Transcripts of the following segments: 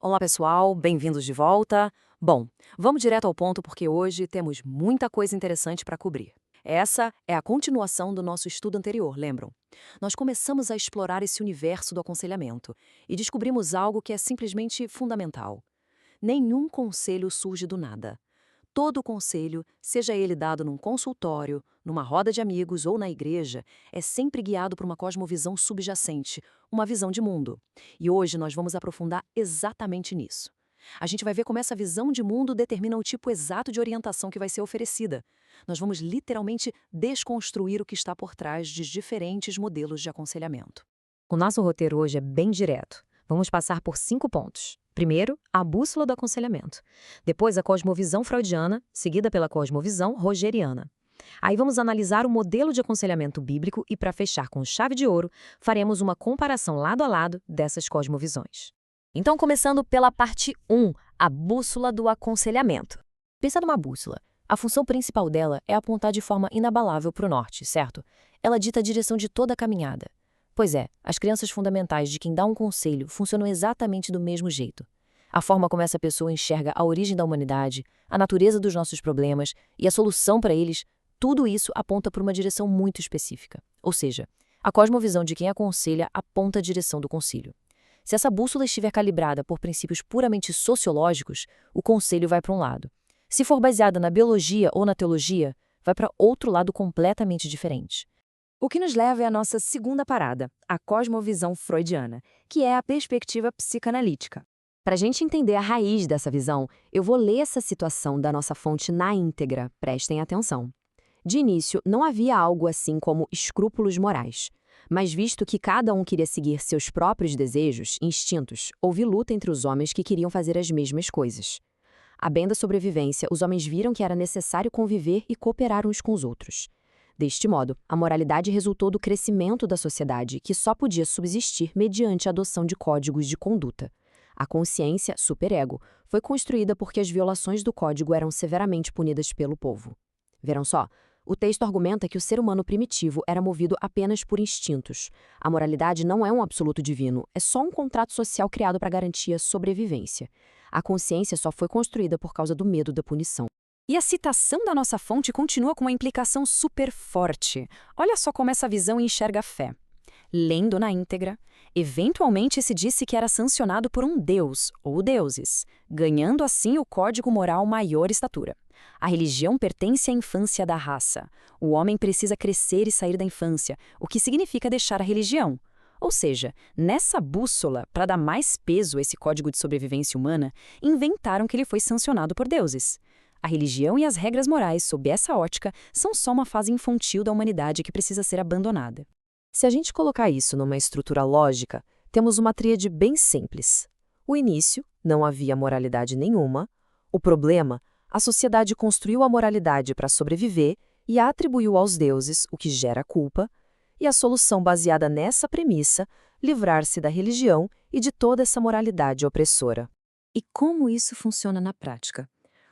Olá, pessoal, bem-vindos de volta. Bom, vamos direto ao ponto porque hoje temos muita coisa interessante para cobrir. Essa é a continuação do nosso estudo anterior, lembram? Nós começamos a explorar esse universo do aconselhamento e descobrimos algo que é simplesmente fundamental. Nenhum conselho surge do nada. Todo conselho, seja ele dado num consultório, numa roda de amigos ou na igreja, é sempre guiado por uma cosmovisão subjacente, uma visão de mundo. E hoje nós vamos aprofundar exatamente nisso. A gente vai ver como essa visão de mundo determina o tipo exato de orientação que vai ser oferecida. Nós vamos literalmente desconstruir o que está por trás de diferentes modelos de aconselhamento. O nosso roteiro hoje é bem direto. Vamos passar por 5 pontos. Primeiro, a bússola do aconselhamento. Depois, a cosmovisão freudiana, seguida pela cosmovisão rogeriana. Aí vamos analisar o modelo de aconselhamento bíblico e, para fechar com chave de ouro, faremos uma comparação lado a lado dessas cosmovisões. Então, começando pela parte 1, a bússola do aconselhamento. Pensa numa bússola. A função principal dela é apontar de forma inabalável para o norte, certo? Ela dita a direção de toda a caminhada. Pois é, as crenças fundamentais de quem dá um conselho funcionam exatamente do mesmo jeito. A forma como essa pessoa enxerga a origem da humanidade, a natureza dos nossos problemas e a solução para eles, tudo isso aponta para uma direção muito específica. Ou seja, a cosmovisão de quem aconselha aponta a direção do concílio. Se essa bússola estiver calibrada por princípios puramente sociológicos, o conselho vai para um lado. Se for baseada na biologia ou na teologia, vai para outro lado completamente diferente. O que nos leva é a nossa segunda parada, a cosmovisão freudiana, que é a perspectiva psicanalítica. Para a gente entender a raiz dessa visão, eu vou ler essa citação da nossa fonte na íntegra, prestem atenção. De início, não havia algo assim como escrúpulos morais, mas visto que cada um queria seguir seus próprios desejos, instintos, houve luta entre os homens que queriam fazer as mesmas coisas. A bem da sobrevivência, os homens viram que era necessário conviver e cooperar uns com os outros. Deste modo, a moralidade resultou do crescimento da sociedade, que só podia subsistir mediante a adoção de códigos de conduta. A consciência, superego, foi construída porque as violações do código eram severamente punidas pelo povo. Verão só, o texto argumenta que o ser humano primitivo era movido apenas por instintos. A moralidade não é um absoluto divino, é só um contrato social criado para garantir a sobrevivência. A consciência só foi construída por causa do medo da punição. E a citação da nossa fonte continua com uma implicação super forte. Olha só como essa visão enxerga a fé. Lendo na íntegra, eventualmente se disse que era sancionado por um deus, ou deuses, ganhando assim o código moral maior estatura. A religião pertence à infância da raça. O homem precisa crescer e sair da infância, o que significa deixar a religião. Ou seja, nessa bússola, para dar mais peso a esse código de sobrevivência humana, inventaram que ele foi sancionado por deuses. A religião e as regras morais, sob essa ótica, são só uma fase infantil da humanidade que precisa ser abandonada. Se a gente colocar isso numa estrutura lógica, temos uma tríade bem simples. O início, não havia moralidade nenhuma. O problema, a sociedade construiu a moralidade para sobreviver e a atribuiu aos deuses, o que gera culpa. E a solução baseada nessa premissa, livrar-se da religião e de toda essa moralidade opressora. E como isso funciona na prática?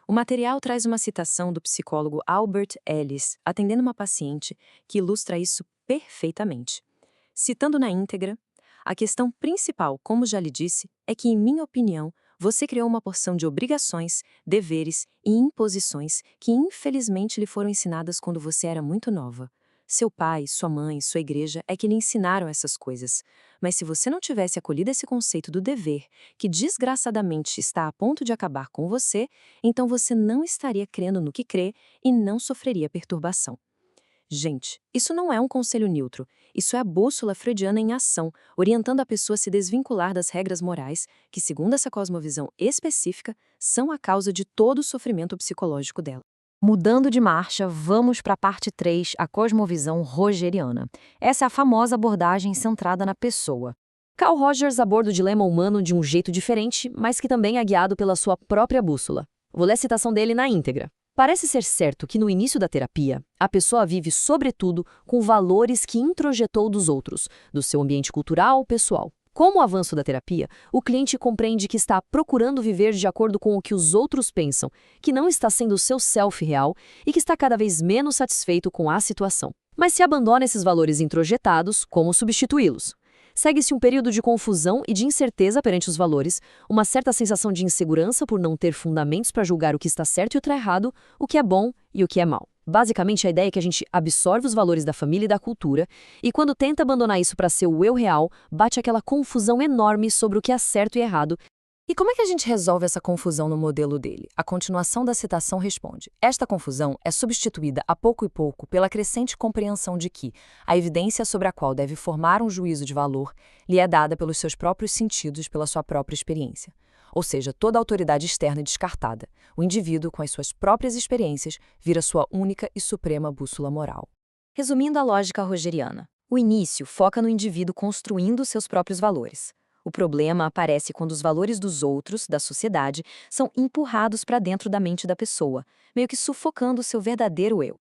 O material traz uma citação do psicólogo Albert Ellis, atendendo uma paciente, que ilustra isso perfeitamente. Citando na íntegra, a questão principal, como já lhe disse, é que, em minha opinião, você criou uma porção de obrigações, deveres e imposições que infelizmente lhe foram ensinadas quando você era muito nova. Seu pai, sua mãe, sua igreja é que lhe ensinaram essas coisas. Mas se você não tivesse acolhido esse conceito do dever, que desgraçadamente está a ponto de acabar com você, então você não estaria crendo no que crê e não sofreria perturbação. Gente, isso não é um conselho neutro. Isso é a bússola freudiana em ação, orientando a pessoa a se desvincular das regras morais, que, segundo essa cosmovisão específica, são a causa de todo o sofrimento psicológico dela. Mudando de marcha, vamos para a parte 3, a cosmovisão rogeriana. Essa é a famosa abordagem centrada na pessoa. Carl Rogers aborda o dilema humano de um jeito diferente, mas que também é guiado pela sua própria bússola. Vou ler a citação dele na íntegra. Parece ser certo que no início da terapia, a pessoa vive sobretudo com valores que introjetou dos outros, do seu ambiente cultural, pessoal. Com o avanço da terapia, o cliente compreende que está procurando viver de acordo com o que os outros pensam, que não está sendo o seu self real e que está cada vez menos satisfeito com a situação. Mas se abandona esses valores introjetados, como substituí-los? Segue-se um período de confusão e de incerteza perante os valores, uma certa sensação de insegurança por não ter fundamentos para julgar o que está certo e o que está errado, o que é bom e o que é mal. Basicamente, a ideia é que a gente absorve os valores da família e da cultura, e quando tenta abandonar isso para ser o eu real, bate aquela confusão enorme sobre o que é certo e errado. E como é que a gente resolve essa confusão no modelo dele? A continuação da citação responde: esta confusão é substituída a pouco e pouco pela crescente compreensão de que a evidência sobre a qual deve formar um juízo de valor lhe é dada pelos seus próprios sentidos, pela sua própria experiência. Ou seja, toda autoridade externa é descartada. O indivíduo, com as suas próprias experiências, vira sua única e suprema bússola moral. Resumindo a lógica rogeriana, o início foca no indivíduo construindo seus próprios valores. O problema aparece quando os valores dos outros, da sociedade, são empurrados para dentro da mente da pessoa, meio que sufocando o seu verdadeiro eu.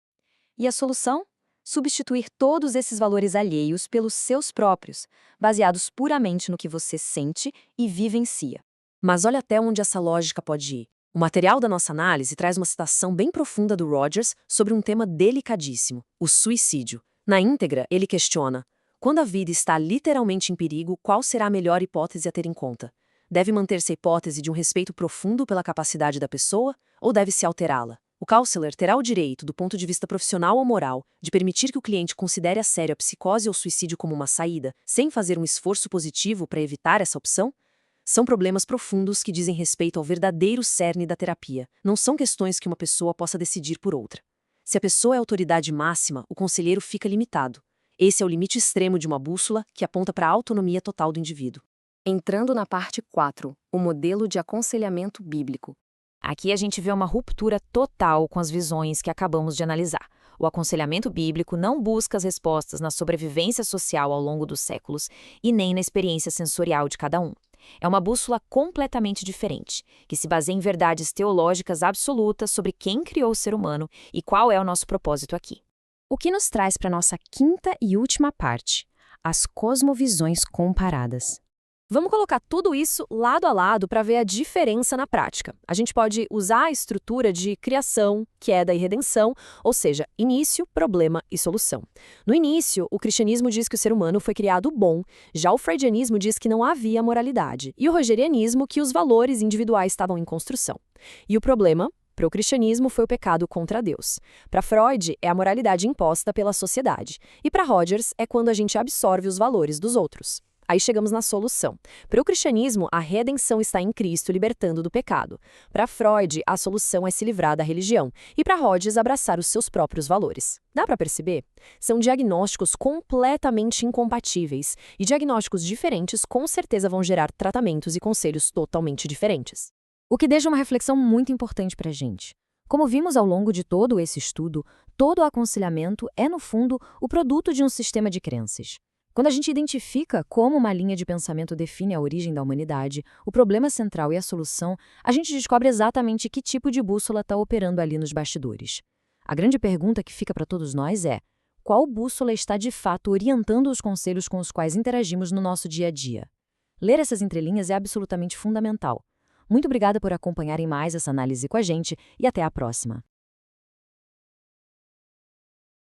E a solução? Substituir todos esses valores alheios pelos seus próprios, baseados puramente no que você sente e vivencia. Mas olha até onde essa lógica pode ir. O material da nossa análise traz uma citação bem profunda do Rogers sobre um tema delicadíssimo, o suicídio. Na íntegra, ele questiona: quando a vida está literalmente em perigo, qual será a melhor hipótese a ter em conta? Deve manter-se a hipótese de um respeito profundo pela capacidade da pessoa ou deve-se alterá-la? O counselor terá o direito, do ponto de vista profissional ou moral, de permitir que o cliente considere a sério a psicose ou suicídio como uma saída, sem fazer um esforço positivo para evitar essa opção? São problemas profundos que dizem respeito ao verdadeiro cerne da terapia. Não são questões que uma pessoa possa decidir por outra. Se a pessoa é a autoridade máxima, o conselheiro fica limitado. Esse é o limite extremo de uma bússola que aponta para a autonomia total do indivíduo. Entrando na parte 4, o modelo de aconselhamento bíblico. Aqui a gente vê uma ruptura total com as visões que acabamos de analisar. O aconselhamento bíblico não busca as respostas na sobrevivência social ao longo dos séculos e nem na experiência sensorial de cada um. É uma bússola completamente diferente, que se baseia em verdades teológicas absolutas sobre quem criou o ser humano e qual é o nosso propósito aqui. O que nos traz para a nossa quinta e última parte, as cosmovisões comparadas. Vamos colocar tudo isso lado a lado para ver a diferença na prática. A gente pode usar a estrutura de criação, queda e redenção, ou seja, início, problema e solução. No início, o cristianismo diz que o ser humano foi criado bom, já o freudianismo diz que não havia moralidade, e o rogerianismo que os valores individuais estavam em construção. E o problema? Para o cristianismo foi o pecado contra Deus. Para Freud, é a moralidade imposta pela sociedade. E para Rogers, é quando a gente absorve os valores dos outros. Aí chegamos na solução. Para o cristianismo, a redenção está em Cristo libertando do pecado. Para Freud, a solução é se livrar da religião. E para Rogers, abraçar os seus próprios valores. Dá para perceber? São diagnósticos completamente incompatíveis. E diagnósticos diferentes com certeza vão gerar tratamentos e conselhos totalmente diferentes. O que deixa uma reflexão muito importante para a gente. Como vimos ao longo de todo esse estudo, todo o aconselhamento é, no fundo, o produto de um sistema de crenças. Quando a gente identifica como uma linha de pensamento define a origem da humanidade, o problema central e a solução, a gente descobre exatamente que tipo de bússola está operando ali nos bastidores. A grande pergunta que fica para todos nós é: qual bússola está de fato orientando os conselhos com os quais interagimos no nosso dia a dia? Ler essas entrelinhas é absolutamente fundamental. Muito obrigada por acompanharem mais essa análise com a gente e até a próxima.